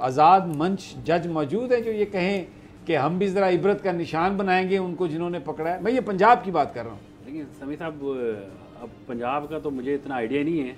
आज़ाद मंच जज मौजूद हैं जो ये कहें कि हम भी ज़रा इबरत का निशान बनाएंगे उनको जिन्होंने पकड़ा है? मैं ये पंजाब की बात कर रहा हूँ। लेकिन समी साहब, अब पंजाब का तो मुझे इतना आइडिया नहीं है,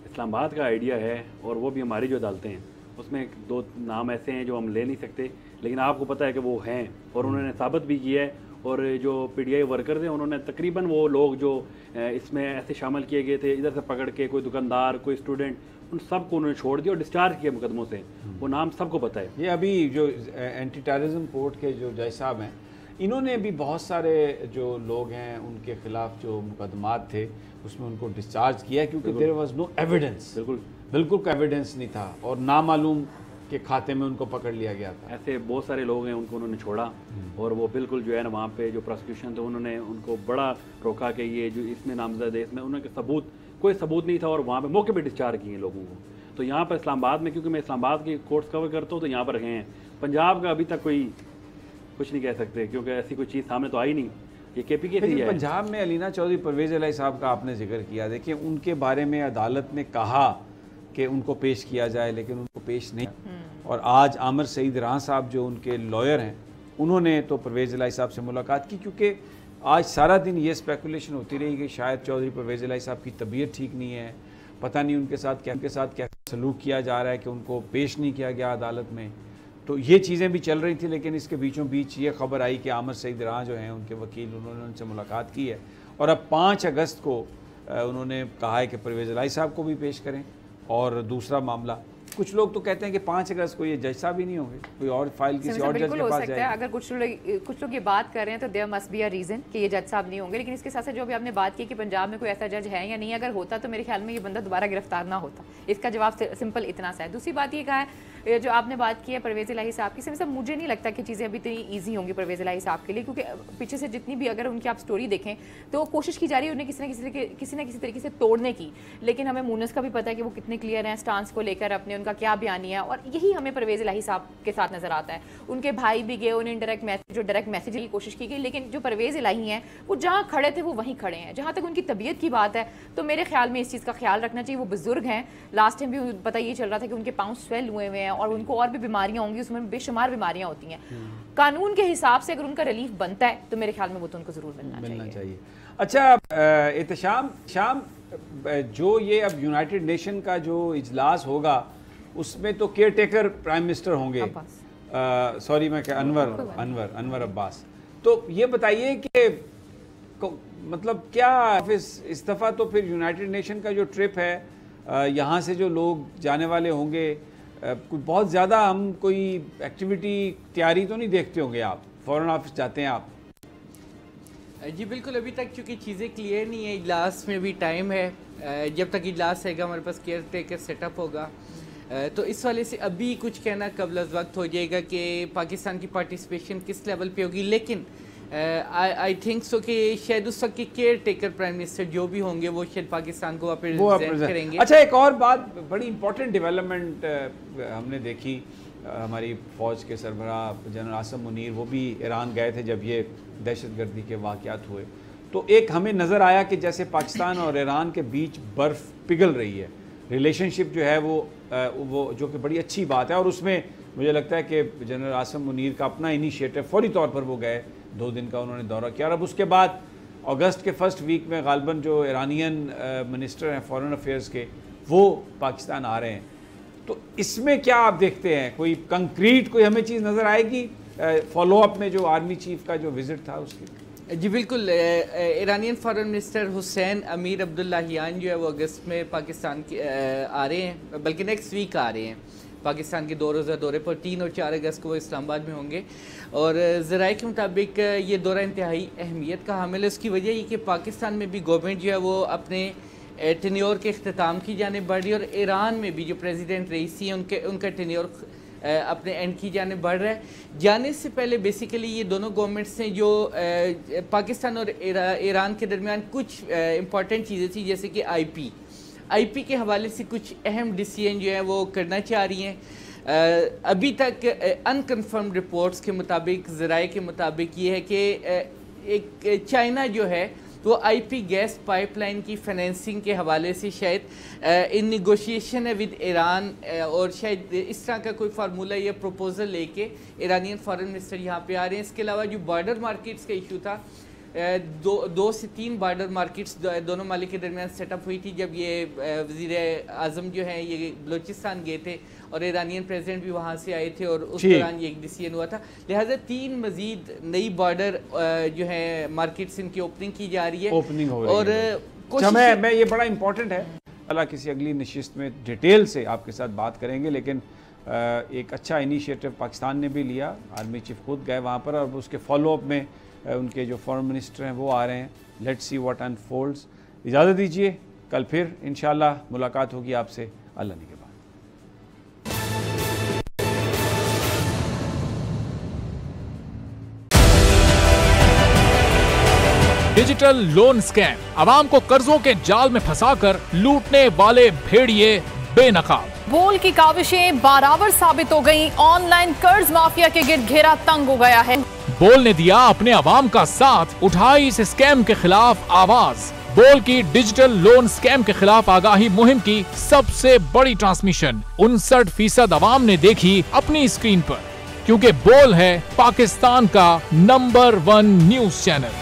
इस्लामाबाद का आइडिया है, और वो भी हमारी जो अदालतें हैं उसमें एक दो नाम ऐसे हैं जो हम ले नहीं सकते, लेकिन आपको पता है कि वो हैं और उन्होंने साबित भी किया है। और जो PTI वर्कर्स हैं उन्होंने तकरीबन वो लोग जो इसमें ऐसे शामिल किए गए थे, इधर से पकड़ के कोई दुकानदार, कोई स्टूडेंट, उन सबको उन्होंने छोड़ दिया और डिस्चार्ज किया मुकदमों से। वो नाम सबको पता है। ये अभी जो एंटी टेररिज्म कोर्ट के जो जज साहब हैं, इन्होंने भी बहुत सारे जो लोग हैं उनके खिलाफ जो मुकदमात थे उसमें उनको डिस्चार्ज किया क्योंकि देयर वाज नो एविडेंस। बिल्कुल का एविडेंस नहीं था और नामालूम के खाते में उनको पकड़ लिया गया था। ऐसे बहुत सारे लोग हैं, उनको उन्होंने छोड़ा और वो बिल्कुल जो है ना, वहाँ पे जो प्रोसिक्यूशन थे उन्होंने उनको बड़ा रोका कि ये जो इसमें नामजद है, इसमें उनके कोई सबूत नहीं था और वहाँ पे मौके पे डिस्चार्ज किए लोगों को। तो यहाँ पर इस्लामाबाद में, क्योंकि मैं इस्लामाबाद की कोर्ट्स कवर करता हूँ, तो यहाँ पर रहे हैं। पंजाब का अभी तक कोई कुछ नहीं कह सकते क्योंकि ऐसी कोई चीज़ सामने तो आई नहीं। ये KPK थी। पंजाब में अलीना चौधरी परवेज़ इलाही साहब का आपने जिक्र किया, देखिए उनके बारे में अदालत ने कहा कि उनको पेश किया जाए लेकिन उनको पेश नहीं। और आज आमिर सईद राना साहब जो उनके लॉयर हैं, उन्होंने तो परवेज़ इलाही साहब से मुलाकात की, क्योंकि आज सारा दिन ये स्पेकुलेशन होती रही कि शायद चौधरी परवेज़ इलाही साहब की तबीयत ठीक नहीं है, पता नहीं उनके साथ क्या सलूक किया जा रहा है कि उनको पेश नहीं किया गया अदालत में। तो ये चीज़ें भी चल रही थी, लेकिन इसके बीचों बीच ये खबर आई कि आमिर सईद राना जो हैं उनके वकील, उन्होंने उनसे मुलाकात की है और अब 5 अगस्त को उन्होंने कहा है कि परवेज़ इलाही साहब को भी पेश करें। और दूसरा मामला कुछ लोग तो कहते हैं कि 5 अगस्त को ये जज साहब ही नहीं होंगे, कोई और फाइल किसी और जज के पास जाएगी। अगर कुछ लोग ये बात कर रहे हैं तो there must be a reason कि ये जज साहब नहीं होंगे। लेकिन इसके साथ साथ जो भी आपने बात की कि पंजाब में कोई ऐसा जज है या नहीं, अगर होता तो मेरे ख्याल में ये बंदा दोबारा गिरफ्तार ना होता। इसका जवाब सिंपल इतना सा है। दूसरी बात ये कहा है जो आपने बात की है परवेज़ इलाही साहब की, सिर्फ मुझे नहीं लगता कि चीज़ें अभी इतनी ईजी होंगी परवेज़ इलाही साहब के लिए, क्योंकि पीछे से जितनी भी अगर उनकी आप स्टोरी देखें तो कोशिश की जा रही है उन्हें किसी न किसी तरीके से तोड़ने की। लेकिन हमें मूनस का भी पता है कि वो कितने क्लियर हैं स्टांस को लेकर, अपने उनका क्या बयानिया है, और यही हमें परवेज़ इलाही साहब के साथ नजर आता है। उनके भाई भी गए, उन्हें डायरेक्ट मैसेज की कोशिश की गई, लेकिन जो परवेज़ इलाही हैं वो जहाँ खड़े थे वो वहीं खड़े हैं। जहाँ तक उनकी तबीयत की बात है तो मेरे ख्याल में इस चीज़ का ख्याल रखना चाहिए। वो बुजुर्ग हैं, लास्ट टाइम भी पता ये चल रहा था कि उनके पाँव स्वेल हुए हुए हैं और उनको और भी बीमारियां होंगी, उसमें बेशुमार बीमारियां होती हैं। कानून के हिसाब से अगर उनका रिलीफ बनता है तो मेरे ख्याल में वो तो उनको जरूर मिलना चाहिए। अच्छा एहतशाम शाम, जो ये अब यूनाइटेड नेशन का जो इजलास होगा उसमें तो केयर टेकर प्राइम मिनिस्टर होंगे, सॉरी मैं क्या अनवर अब्बास। तो ये बताइए कि मतलब क्या इस दफ़ा तो फिर यूनाइटेड नेशन का जो ट्रिप है, यहाँ से जो लोग जाने वाले होंगे, कुछ बहुत ज़्यादा हम कोई एक्टिविटी तैयारी तो नहीं देखते होंगे आप, फॉरेन ऑफिस जाते हैं आप? जी बिल्कुल, अभी तक चूँकि चीज़ें क्लियर नहीं है, इजलास में भी टाइम है, जब तक इजलास रहेगा हमारे पास केयर टेकर सेटअप होगा, तो इस वाले से अभी कुछ कहना कबल वक्त हो जाएगा कि पाकिस्तान की पार्टिसिपेशन किस लेवल पे होगी। लेकिन आई थिंक सो कि शायद उस वक्त के केयर टेकर प्राइम मिनिस्टर जो भी होंगे वो शायद पाकिस्तान को रिप्रेजेंट करेंगे। अच्छा, एक और बात, बड़ी इंपॉर्टेंट डेवलपमेंट हमने देखी, हमारी फ़ौज के सरबराह जनरल आसिम मुनीर वो भी ईरान गए थे जब ये दहशतगर्दी के वाक़यात हुए, तो एक हमें नज़र आया कि जैसे पाकिस्तान और ईरान के बीच बर्फ़ पिघल रही है, रिलेशनशिप जो है वो जो कि बड़ी अच्छी बात है। और उसमें मुझे लगता है कि जनरल आसिम मुनीर का अपना इनिशिएटिव, फौरी तौर पर वो गए, 2 दिन का उन्होंने दौरा किया, और अब उसके बाद अगस्त के फर्स्ट वीक में गालिबन जो ईरानियन मिनिस्टर हैं फॉरेन अफेयर्स के, वो पाकिस्तान आ रहे हैं। तो इसमें क्या आप देखते हैं, कोई कंक्रीट कोई हमें चीज़ नज़र आएगी फॉलोअप में जो आर्मी चीफ का जो विज़िट था उसकी? जी बिल्कुल, ईरानियन फॉरेन मिनिस्टर हुसैन अमीर अब्दुल्लाहियान जो है वो अगस्त में पाकिस्तान के आ रहे हैं, बल्कि नेक्स्ट वीक आ रहे हैं पाकिस्तान के 2 रोज़ा दौरे पर। 3 और 4 अगस्त को वो इस्लामाबाद में होंगे, और ज़राए के मुताबिक ये दौरा इंतहाई अहमियत का हामिल है। उसकी वजह ये कि पाकिस्तान में भी गवर्नमेंट जो है वो अपने टेन्योर के अख्ताम की जाने बढ़ रही है, और ईरान में भी जो प्रेसिडेंट रईसी हैं उनका टेन्योर अपने एंड की जाने बढ़ रहा है। जाने से पहले बेसिकली ये दोनों गवर्नमेंट्स ने जो पाकिस्तान और ईरान के दरमियान कुछ इंपॉर्टेंट चीज़ें थी, जैसे कि आईपी के हवाले से कुछ अहम डिसीजन जो है वो करना चाह रही हैं। अभी तक अनकन्फर्म रिपोर्ट्स के मुताबिक, ज़राए के मुताबिक ये है कि एक चाइना जो है तो आईपी गैस पाइपलाइन की फाइनेंसिंग के हवाले से शायद इन निगोशिएशन है विद ईरान, और शायद इस तरह का कोई फार्मूला या प्रपोजल लेके ईरानियन फॉरेन मिनिस्टर यहाँ पे आ रहे हैं। इसके अलावा जो बॉर्डर मार्केट्स का इशू था, 2 से 3 बॉर्डर मार्केट्स दोनों मालिक के दरमियान सेटअप हुई थी जब ये वज़ीर आज़म जो हैं ये बलूचिस्तान गए थे और ईरानियन प्रेसिडेंट भी वहाँ से आए थे, और उस दौरान ये एक डिसीजन हुआ था। लिहाजा 3 मज़ीद नई बॉर्डर जो है मार्केट्स इनकी ओपनिंग की जा रही है, ओपनिंग हो रही और है। मैं ये बड़ा इंपॉर्टेंट है, अल्लाह किसी अगली नशिस्त में डिटेल से आपके साथ बात करेंगे। लेकिन एक अच्छा इनिशिएटिव पाकिस्तान ने भी लिया, आर्मी चीफ खुद गए वहाँ पर, और उसके फॉलोअप में उनके जो फॉरेन मिनिस्टर हैं वो आ रहे हैं। Let's see what unfolds. इजाज़त दीजिए, कल फिर इंशाल्लाह मुलाकात होगी आपसे अल्लाह ने के बाद। डिजिटल लोन स्कैम, आवाम को कर्जों के जाल में फंसाकर लूटने वाले भेड़िए बेनकाब। बोल की काविशें बराबर साबित हो गईं, ऑनलाइन कर्ज माफिया के गिर्द घेरा तंग हो गया है। बोल ने दिया अपने आवाम का साथ, उठाई इस स्कैम के खिलाफ आवाज। बोल की डिजिटल लोन स्कैम के खिलाफ आगाही मुहिम की सबसे बड़ी ट्रांसमिशन 59% आवाम ने देखी अपनी स्क्रीन पर, क्योंकि बोल है पाकिस्तान का नंबर 1 न्यूज चैनल।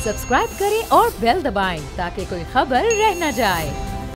सब्सक्राइब करें और बेल दबाएं ताकि कोई खबर रह न जाए।